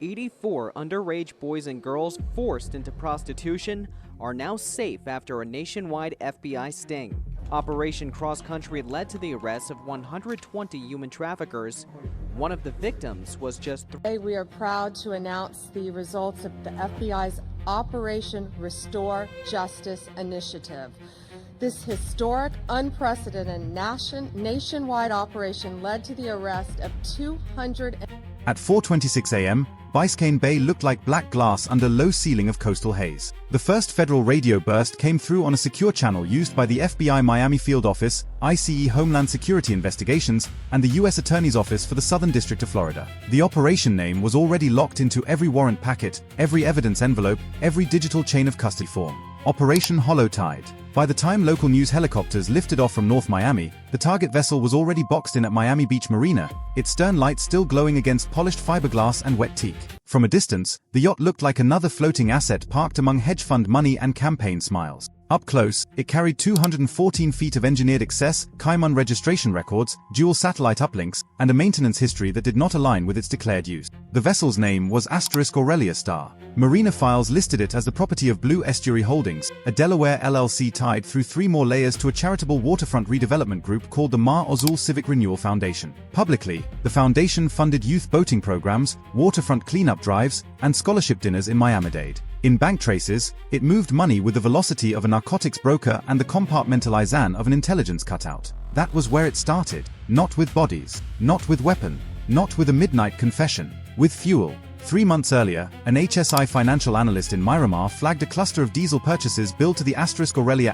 84 underage boys and girls forced into prostitution are now safe after a nationwide FBI sting. Operation Cross Country led to the arrest of 120 human traffickers. One of the victims was just Today we are proud to announce the results of the FBI's Operation Restore Justice initiative. This historic, unprecedented nationwide operation led to the arrest of 200. At 4:26 a.m., Biscayne Bay looked like black glass under low ceiling of coastal haze. The first federal radio burst came through on a secure channel used by the FBI Miami Field Office, ICE Homeland Security Investigations, and the U.S. Attorney's Office for the Southern District of Florida. The operation name was already locked into every warrant packet, every evidence envelope, every digital chain of custody form. Operation Hollow Tide. By the time local news helicopters lifted off from North Miami, the target vessel was already boxed in at Miami Beach Marina, its stern lights still glowing against polished fiberglass and wet teak. From a distance, the yacht looked like another floating asset parked among hedge fund money and campaign smiles. Up close, it carried 214 feet of engineered excess, Cayman registration records, dual satellite uplinks, and a maintenance history that did not align with its declared use. The vessel's name was *Aurelia Star. Marina files listed it as the property of Blue Estuary Holdings, a Delaware LLC tied through 3 more layers to a charitable waterfront redevelopment group called the Mar Azul Civic Renewal Foundation. Publicly, the foundation funded youth boating programs, waterfront cleanup drives, and scholarship dinners in Miami-Dade. In bank traces, it moved money with the velocity of a narcotics broker and the compartmentalization of an intelligence cutout. That was where it started. Not with bodies, not with weapon, not with a midnight confession, with fuel. 3 months earlier, an HSI financial analyst in Miramar flagged a cluster of diesel purchases billed to the *Aurelia*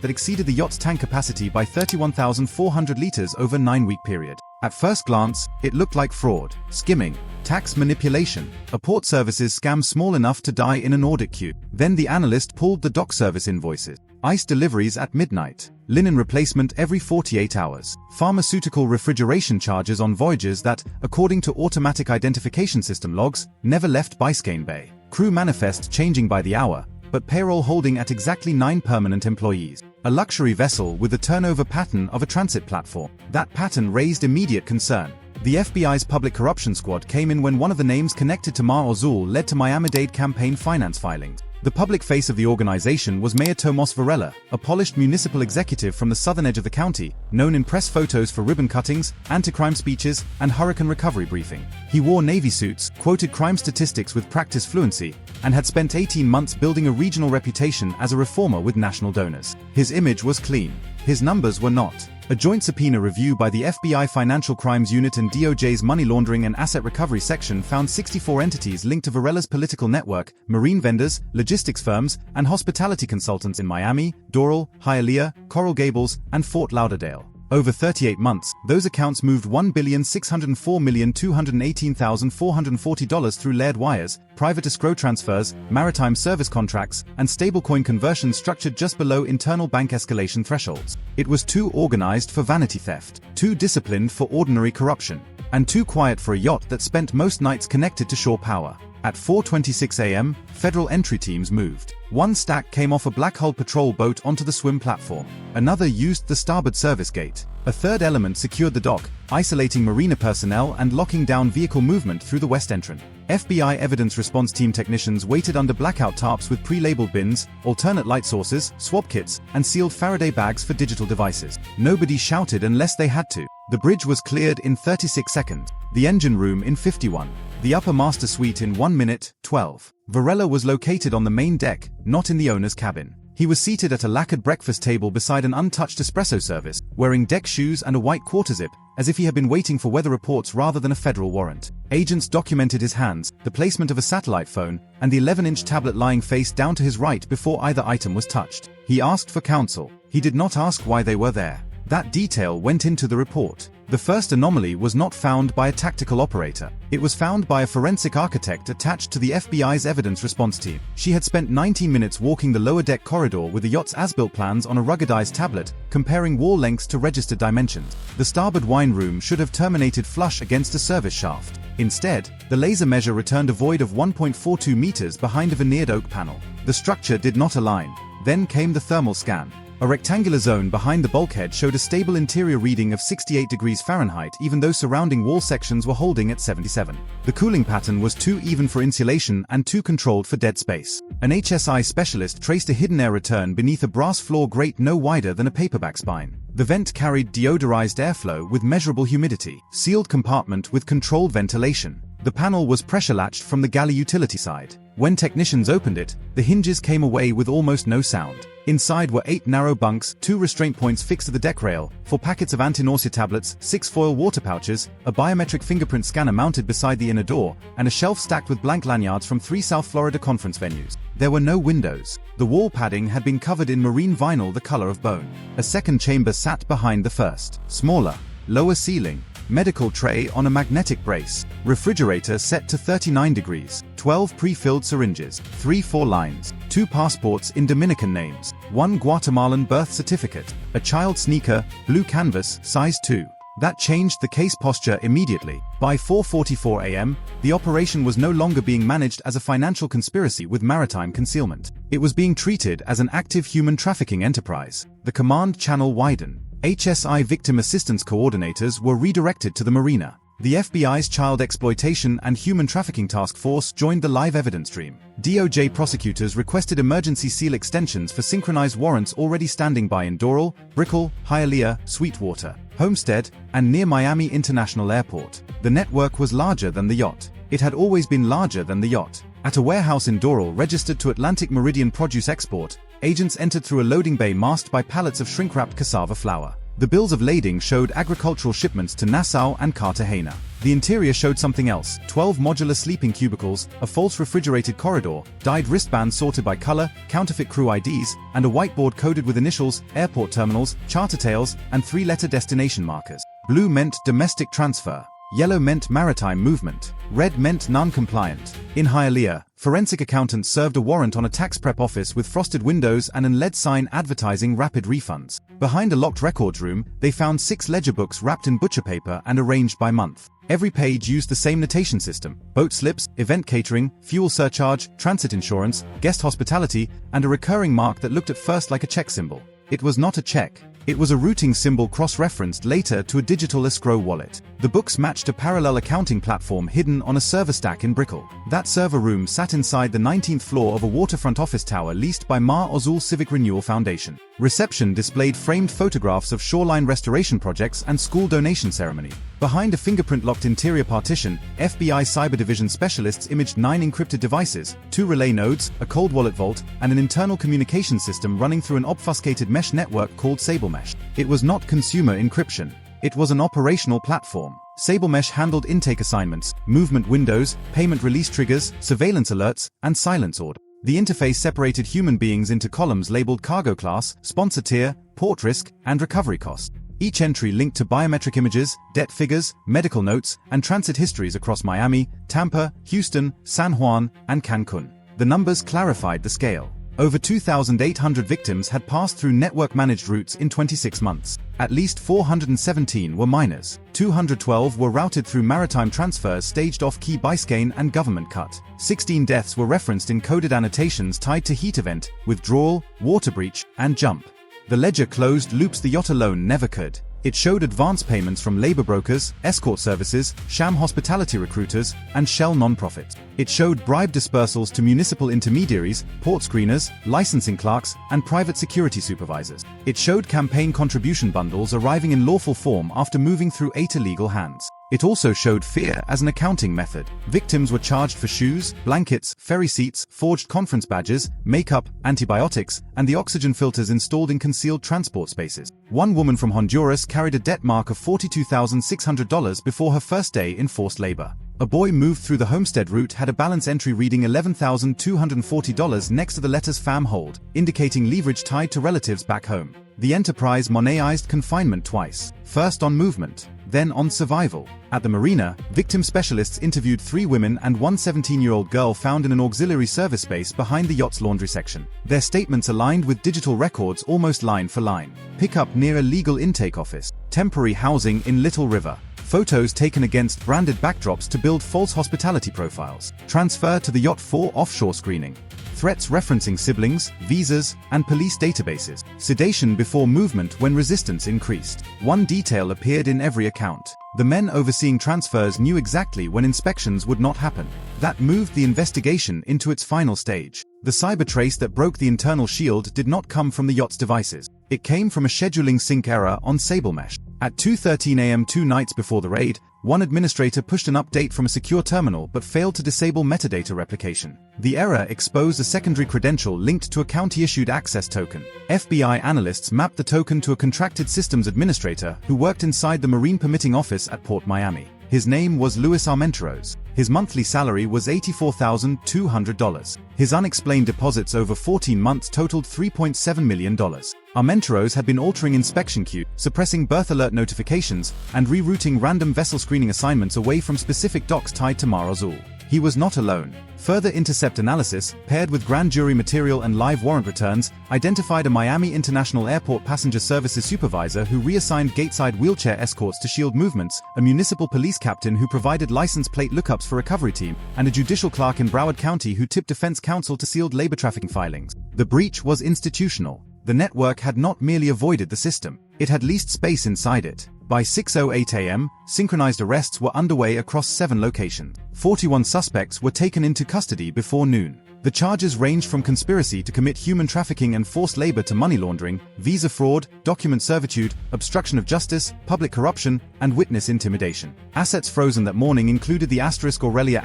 that exceeded the yacht's tank capacity by 31,400 liters over a 9-week period. At first glance, it looked like fraud, skimming, tax manipulation, a port services scam small enough to die in an audit queue. Then the analyst pulled the dock service invoices. Ice deliveries at midnight, linen replacement every 48 hours, pharmaceutical refrigeration charges on voyages that, according to automatic identification system logs, never left Biscayne Bay. Crew manifest changing by the hour, but payroll holding at exactly 9 permanent employees. A luxury vessel with the turnover pattern of a transit platform. That pattern raised immediate concern. The FBI's Public Corruption Squad came in when one of the names connected to Mar Azul led to Miami-Dade campaign finance filings. The public face of the organization was Mayor Tomas Varela, a polished municipal executive from the southern edge of the county, known in press photos for ribbon cuttings, anti-crime speeches, and hurricane recovery briefing. He wore Navy suits, quoted crime statistics with practiced fluency, and had spent 18 months building a regional reputation as a reformer with national donors. His image was clean. His numbers were not. A joint subpoena review by the FBI Financial Crimes Unit and DOJ's Money Laundering and Asset Recovery section found 64 entities linked to Varela's political network, marine vendors, logistics firms, and hospitality consultants in Miami, Doral, Hialeah, Coral Gables, and Fort Lauderdale. Over 38 months, those accounts moved $1,604,218,440 through layered wires, private escrow transfers, maritime service contracts, and stablecoin conversions structured just below internal bank escalation thresholds. It was too organized for vanity theft, too disciplined for ordinary corruption, and too quiet for a yacht that spent most nights connected to shore power. At 4:26 a.m., federal entry teams moved. One stack came off a black-hulled patrol boat onto the swim platform. Another used the starboard service gate. A third element secured the dock, isolating marina personnel and locking down vehicle movement through the west entrance. FBI Evidence Response Team technicians waited under blackout tarps with pre-labeled bins, alternate light sources, swab kits, and sealed Faraday bags for digital devices. Nobody shouted unless they had to. The bridge was cleared in 36 seconds. The engine room in 51. The upper master suite in 1 minute, 12. Varela was located on the main deck, not in the owner's cabin. He was seated at a lacquered breakfast table beside an untouched espresso service, wearing deck shoes and a white quarter-zip, as if he had been waiting for weather reports rather than a federal warrant. Agents documented his hands, the placement of a satellite phone, and the 11-inch tablet lying face down to his right before either item was touched. He asked for counsel. He did not ask why they were there. That detail went into the report. The first anomaly was not found by a tactical operator. It was found by a forensic architect attached to the FBI's evidence response team. She had spent 19 minutes walking the lower deck corridor with the yacht's as-built plans on a ruggedized tablet, comparing wall lengths to registered dimensions. The starboard wine room should have terminated flush against a service shaft. Instead, the laser measure returned a void of 1.42 meters behind a veneered oak panel. The structure did not align. Then came the thermal scan. A rectangular zone behind the bulkhead showed a stable interior reading of 68 degrees Fahrenheit even though surrounding wall sections were holding at 77. The cooling pattern was too even for insulation and too controlled for dead space. An HSI specialist traced a hidden air return beneath a brass floor grate no wider than a paperback spine. The vent carried deodorized airflow with measurable humidity, sealed compartment with controlled ventilation. The panel was pressure-latched from the galley utility side. When technicians opened it, the hinges came away with almost no sound. Inside were 8 narrow bunks, 2 restraint points fixed to the deck rail, 4 packets of anti-nausea tablets, 6 foil water pouches, a biometric fingerprint scanner mounted beside the inner door, and a shelf stacked with blank lanyards from 3 South Florida conference venues. There were no windows. The wall padding had been covered in marine vinyl the color of bone. A second chamber sat behind the first. Smaller, lower ceiling, medical tray on a magnetic brace, refrigerator set to 39 degrees, 12 pre-filled syringes, 3 4-lines, 2 passports in Dominican names, 1 Guatemalan birth certificate, a child sneaker, blue canvas, size 2. That changed the case posture immediately. By 4:44 a.m., the operation was no longer being managed as a financial conspiracy with maritime concealment. It was being treated as an active human trafficking enterprise. The command channel widened. HSI victim assistance coordinators were redirected to the marina. The FBI's Child Exploitation and Human Trafficking Task Force joined the live evidence stream. DOJ prosecutors requested emergency seal extensions for synchronized warrants already standing by in Doral, Brickell, Hialeah, Sweetwater, Homestead, and near Miami International Airport. The network was larger than the yacht. It had always been larger than the yacht. At a warehouse in Doral registered to Atlantic Meridian Produce Export, agents entered through a loading bay masked by pallets of shrink-wrapped cassava flour. The bills of lading showed agricultural shipments to Nassau and Cartagena. The interior showed something else: 12 modular sleeping cubicles, a false refrigerated corridor, dyed wristbands sorted by color, counterfeit crew IDs, and a whiteboard coded with initials, airport terminals, charter tails, and 3-letter destination markers. Blue meant domestic transfer. Yellow meant maritime movement. Red meant non-compliant. In Hialeah, forensic accountants served a warrant on a tax prep office with frosted windows and an LED sign advertising rapid refunds. Behind a locked records room, they found 6 ledger books wrapped in butcher paper and arranged by month. Every page used the same notation system: boat slips, event catering, fuel surcharge, transit insurance, guest hospitality, and a recurring mark that looked at first like a check symbol. It was not a check. It was a routing symbol cross-referenced later to a digital escrow wallet. The books matched a parallel accounting platform hidden on a server stack in Brickell. That server room sat inside the 19th floor of a waterfront office tower leased by Mar Ozul Civic Renewal Foundation. Reception displayed framed photographs of shoreline restoration projects and school donation ceremony. Behind a fingerprint-locked interior partition, FBI Cyber Division specialists imaged 9 encrypted devices, 2 relay nodes, a cold wallet vault, and an internal communication system running through an obfuscated mesh network called SableMesh. It was not consumer encryption. It was an operational platform. SableMesh handled intake assignments, movement windows, payment release triggers, surveillance alerts, and silence orders. The interface separated human beings into columns labeled cargo class, sponsor tier, port risk, and recovery cost. Each entry linked to biometric images, debt figures, medical notes, and transit histories across Miami, Tampa, Houston, San Juan, and Cancun. The numbers clarified the scale. Over 2,800 victims had passed through network-managed routes in 26 months. At least 417 were minors. 212 were routed through maritime transfers staged off Key Biscayne and Government Cut. 16 deaths were referenced in coded annotations tied to heat event, withdrawal, water breach, and jump. The ledger closed loops the yacht alone never could. It showed advance payments from labor brokers, escort services, sham hospitality recruiters, and shell nonprofits. It showed bribe dispersals to municipal intermediaries, port screeners, licensing clerks, and private security supervisors. It showed campaign contribution bundles arriving in lawful form after moving through 8 illegal hands. It also showed fear as an accounting method. Victims were charged for shoes, blankets, ferry seats, forged conference badges, makeup, antibiotics, and the oxygen filters installed in concealed transport spaces. One woman from Honduras carried a debt mark of $42,600 before her first day in forced labor. A boy moved through the Homestead route had a balance entry reading $11,240 next to the letters fam hold, indicating leverage tied to relatives back home. The enterprise moneized confinement twice, first on movement, then on survival. At the marina, victim specialists interviewed 3 women and one 17-year-old girl found in an auxiliary service space behind the yacht's laundry section. Their statements aligned with digital records almost line for line. Pickup near a legal intake office. Temporary housing in Little River. Photos taken against branded backdrops to build false hospitality profiles. Transfer to the yacht for offshore screening. threats referencing siblings, visas, and police databases, sedation before movement when resistance increased. One detail appeared in every account. The men overseeing transfers knew exactly when inspections would not happen. That moved the investigation into its final stage. The cyber trace that broke the internal shield did not come from the yacht's devices. It came from a scheduling sync error on SableMesh. At 2:13 a.m. 2 nights before the raid, one administrator pushed an update from a secure terminal but failed to disable metadata replication. The error exposed a secondary credential linked to a county-issued access token. FBI analysts mapped the token to a contracted systems administrator who worked inside the Marine Permitting Office at Port Miami. His name was Luis Armenteros. His monthly salary was $84,200. His unexplained deposits over 14 months totaled $3.7 million. Armenteros had been altering inspection queues, suppressing berth alert notifications, and rerouting random vessel screening assignments away from specific docks tied to Mar Azul. He was not alone. Further intercept analysis, paired with grand jury material and live warrant returns, identified a Miami International Airport passenger services supervisor who reassigned gateside wheelchair escorts to shield movements, a municipal police captain who provided license plate lookups for recovery team, and a judicial clerk in Broward County who tipped defense counsel to sealed labor trafficking filings. The breach was institutional. The network had not merely avoided the system, it had leased space inside it. By 6:08 a.m., synchronized arrests were underway across 7 locations. 41 suspects were taken into custody before noon. The charges ranged from conspiracy to commit human trafficking and forced labor to money laundering, visa fraud, document servitude, obstruction of justice, public corruption, and witness intimidation. Assets frozen that morning included the Aurelia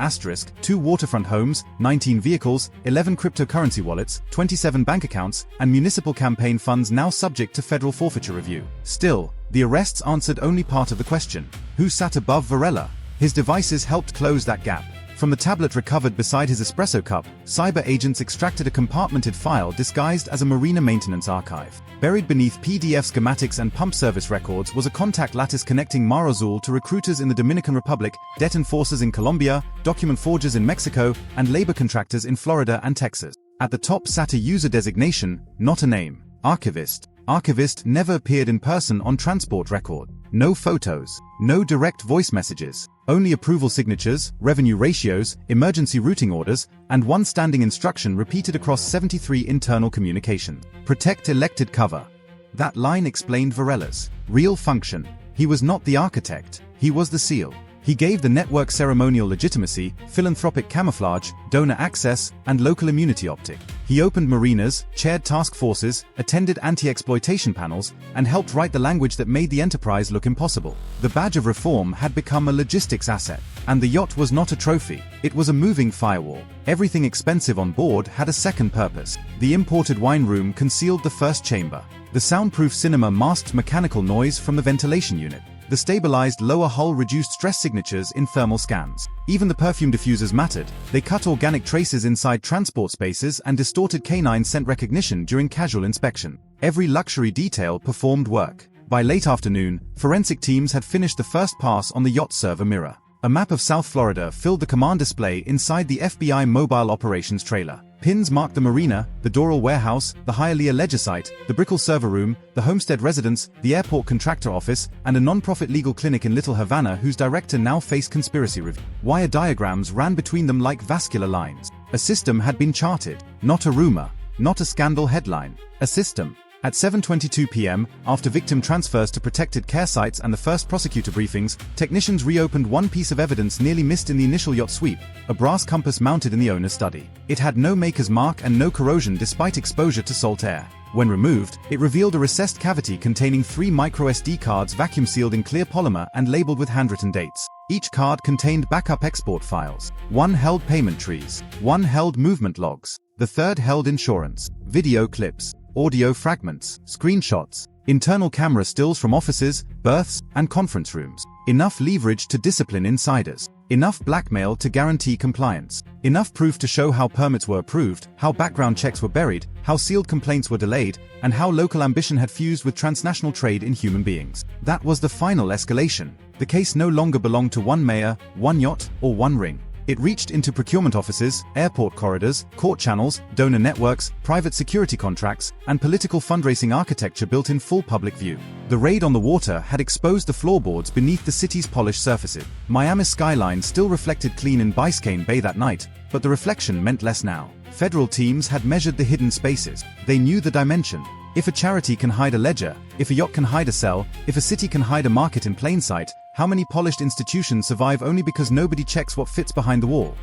2 waterfront homes, 19 vehicles, 11 cryptocurrency wallets, 27 bank accounts, and municipal campaign funds now subject to federal forfeiture review. Still, the arrests answered only part of the question. Who sat above Varela? His devices helped close that gap. From the tablet recovered beside his espresso cup, cyber agents extracted a compartmented file disguised as a marina maintenance archive. Buried beneath PDF schematics and pump service records was a contact lattice connecting Mar Azul to recruiters in the Dominican Republic, debt enforcers in Colombia, document forgers in Mexico, and labor contractors in Florida and Texas. At the top sat a user designation, not a name. Archivist. Archivist never appeared in person on transport record. No photos. No direct voice messages. Only approval signatures, revenue ratios, emergency routing orders, and one standing instruction repeated across 73 internal communications. Protect elected cover. That line explained Varela's real function. He was not the architect, he was the seal. He gave the network ceremonial legitimacy, philanthropic camouflage, donor access, and local immunity optic. He opened marinas, chaired task forces, attended anti-exploitation panels, and helped write the language that made the enterprise look impossible. The badge of reform had become a logistics asset, and the yacht was not a trophy. It was a moving firewall. Everything expensive on board had a second purpose. The imported wine room concealed the first chamber. The soundproof cinema masked mechanical noise from the ventilation unit. The stabilized lower hull reduced stress signatures in thermal scans. Even the perfume diffusers mattered. They cut organic traces inside transport spaces and distorted canine scent recognition during casual inspection. Every luxury detail performed work. By late afternoon, forensic teams had finished the first pass on the yacht server mirror. A map of South Florida filled the command display inside the FBI mobile operations trailer. Pins marked the marina, the Doral warehouse, the Hialeah ledger site, the Brickell server room, the homestead residence, the airport contractor office, and a non-profit legal clinic in Little Havana whose director now faced conspiracy review. Wire diagrams ran between them like vascular lines. A system had been charted. Not a rumor. Not a scandal headline. A system. At 7:22 p.m., after victim transfers to protected care sites and the first prosecutor briefings, technicians reopened one piece of evidence nearly missed in the initial yacht sweep, a brass compass mounted in the owner's study. It had no maker's mark and no corrosion despite exposure to salt air. When removed, it revealed a recessed cavity containing 3 micro-SD cards vacuum-sealed in clear polymer and labeled with handwritten dates. Each card contained backup export files. One held payment trees. One held movement logs. The third held insurance, video clips, audio fragments, screenshots, internal camera stills from offices, berths, and conference rooms. Enough leverage to discipline insiders. Enough blackmail to guarantee compliance. Enough proof to show how permits were approved, how background checks were buried, how sealed complaints were delayed, and how local ambition had fused with transnational trade in human beings. That was the final escalation. The case no longer belonged to one mayor, one yacht, or one ring. It reached into procurement offices, airport corridors, court channels, donor networks, private security contracts, and political fundraising architecture built in full public view. The raid on the water had exposed the floorboards beneath the city's polished surfaces. Miami's skyline still reflected clean in Biscayne Bay that night, but the reflection meant less now. Federal teams had measured the hidden spaces. They knew the dimension. If a charity can hide a ledger, if a yacht can hide a cell, if a city can hide a market in plain sight, how many polished institutions survive only because nobody checks what fits behind the wall?